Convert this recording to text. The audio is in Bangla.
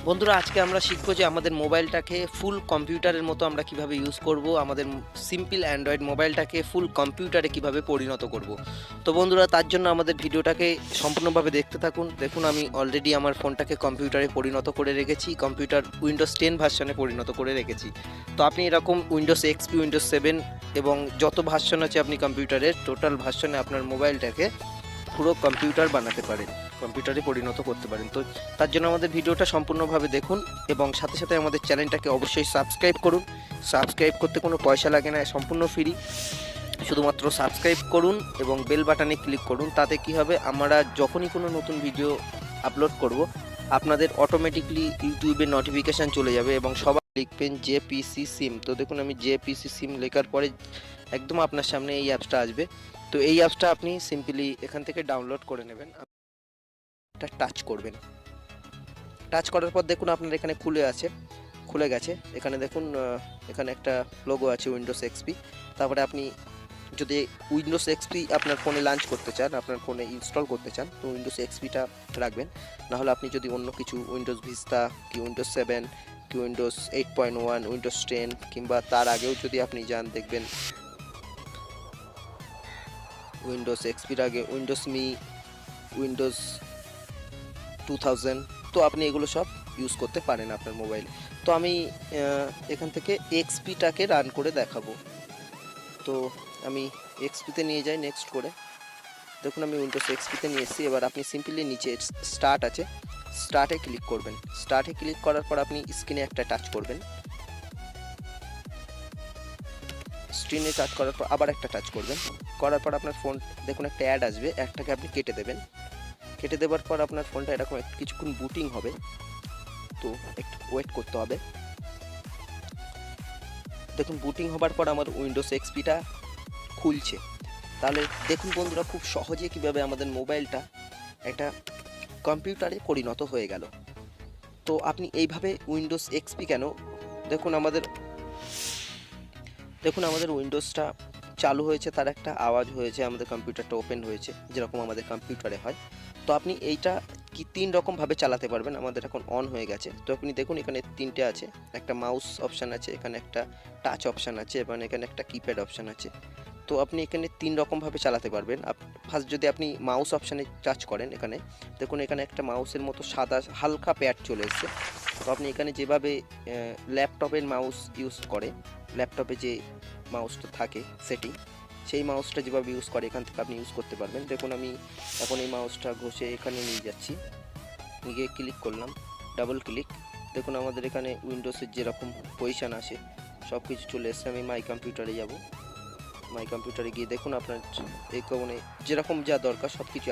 বন্ধুরা আজকে আমরা শিখবো যে আমাদের মোবাইলটাকে ফুল কম্পিউটারের মতো আমরা কিভাবে ইউজ করব, আমাদের সিম্পল অ্যান্ড্রয়েড মোবাইলটাকে ফুল কম্পিউটারে কিভাবে পরিণত করব। তো বন্ধুরা তার জন্য আমাদের ভিডিওটাকে সম্পূর্ণভাবে দেখতে থাকুন। দেখুন আমি অলরেডি আমার ফোনটাকে কম্পিউটারে পরিণত করে রেখেছি, কম্পিউটার উইন্ডোজ 10 ভার্সনে পরিণত করে রেখেছি। তো আপনি এরকম উইন্ডোজ এক্সপি, উইন্ডোজ 7 এবং যত ভার্সন আছে আপনি কম্পিউটারের টোটাল ভার্সনে আপনার মোবাইলটাকে পুরো কম্পিউটার বানাতে পারেন, কম্পিউটারে পরিণত করতে পারেন। তো তার জন্য আমাদের ভিডিওটা সম্পূর্ণভাবে দেখুন এবং সাথে সাথে আমাদের চ্যানেলটাকে অবশ্যই সাবস্ক্রাইব করুন। সাবস্ক্রাইব করতে কোনো পয়সা লাগে না, সম্পূর্ণ ফ্রি। শুধুমাত্র সাবস্ক্রাইব করুন এবং বেল বাটনে ক্লিক করুন। তাতে কি হবে, আমরা যখনই কোনো নতুন ভিডিও আপলোড করব আপনাদের অটোমেটিকলি ইউটিউবে নোটিফিকেশান চলে যাবে এবং সবাই লিখবেন জেপিসি সিম। তো দেখুন আমি জেপিসি সিম লেখার পরে একদম আপনার সামনে এই অ্যাপসটা আসবে। তো এই অ্যাপসটা আপনি সিম্পলি এখান থেকে ডাউনলোড করে নেবেন, এটা টাচ করবেন। টাচ করার পর দেখুন আপনার এখানে খুলে গেছে। এখানে দেখুন এখানে একটা লোগো আছে উইন্ডোজ এক্সপি। তারপরে আপনি যদি উইন্ডোজ এক্সপি আপনার ফোনে লঞ্চ করতে চান, আপনার ফোনে ইনস্টল করতে চান, তো উইন্ডোজ এক্সপিটা রাখবেন। নাহলে আপনি যদি অন্য কিছু উইন্ডোজ ভিস্তা কি উইন্ডোজ 7 কি উইন্ডোজ 8.1, উইন্ডোজ 10 কিংবা তার আগেও যদি আপনি যান, দেখবেন উইন্ডোজ এক্সপির আগে উইন্ডোজ মি, উইন্ডোজ 2000, তো আপনি এগুলো সব ইউজ করতে পারেন আপনার মোবাইলে। তো আমি এখান থেকে এক্সপিটাকে রান করে দেখাবো। তো আমি এক্সপিতে নিয়ে যাই নেক্সট করে। দেখুন আমি উইন্ডোজ এক্সপিতে নিয়ে এসেছি। এবার আপনি সিম্পলি নিচে স্টার্ট আছে, স্টার্টে ক্লিক করবেন। স্টার্টে ক্লিক করার পর আপনি স্ক্রিনে একটা টাচ করবেন। স্ক্রিনে টাচ করার পর আবার একটা টাচ করবেন। করার পর আপনার ফোন দেখুন একটা অ্যাড আসবে, অ্যাডটাকে আপনি কেটে দেবেন। কেটে দেওয়ার পর আপনার ফোনটা এরকম কিছুক্ষণ বুটিং হবে, তো একটু ওয়েট করতে হবে। দেখুন বুটিং হবার পর আমার উইন্ডোজ এক্সপিটা খুলছে। তাহলে দেখুন বন্ধুরা খুব সহজে কিভাবে আমাদের মোবাইলটা একটা কম্পিউটারে পরিণত হয়ে গেল। তো আপনি এইভাবে উইন্ডোজ এক্সপি কেন, দেখুন আমাদের উইন্ডোজটা চালু হয়েছে, তার একটা আওয়াজ হয়েছে, আমাদের কম্পিউটারটা ওপেন হয়েছে যেরকম আমাদের কম্পিউটারে হয়। তো আপনি এইটা কি 3 রকমভাবে চালাতে পারবেন। আমাদের এখন অন হয়ে গেছে, তো আপনি দেখুন এখানে 3টে আছে, একটা মাউস অপশান আছে, এখানে একটা টাচ অপশান আছে এবং এখানে একটা কিপ্যাড অপশান আছে। তো আপনি এখানে 3 রকমভাবে চালাতে পারবেন। ফার্স্ট যদি আপনি মাউস অপশানে টাচ করেন, এখানে দেখুন এখানে একটা মাউসের মতো সাদা হালকা প্যাড চলে এসেছে। তো আপনি এখানে যেভাবে ল্যাপটপের মাউস ইউজ করে, ল্যাপটপে যে মাউসটা থাকে সেটিং, সেই মাউসটা যেভাবে ইউজ করে এখান থেকে আপনি ইউজ করতে পারবেন। দেখুন আমি এখন এই মাউসটা ঘষে এখানে নিয়ে যাচ্ছি, নিয়ে ক্লিক করলাম, ডাবল ক্লিক। দেখুন আমাদের এখানে উইন্ডোজের যেরকম পজিশান আসে সব কিছু চলে এসছে। আমি মাই কম্পিউটারে যাব। মাই কম্পিউটারে গিয়ে দেখুন আপনার এই কোণে যেরকম যা দরকার সব কিছু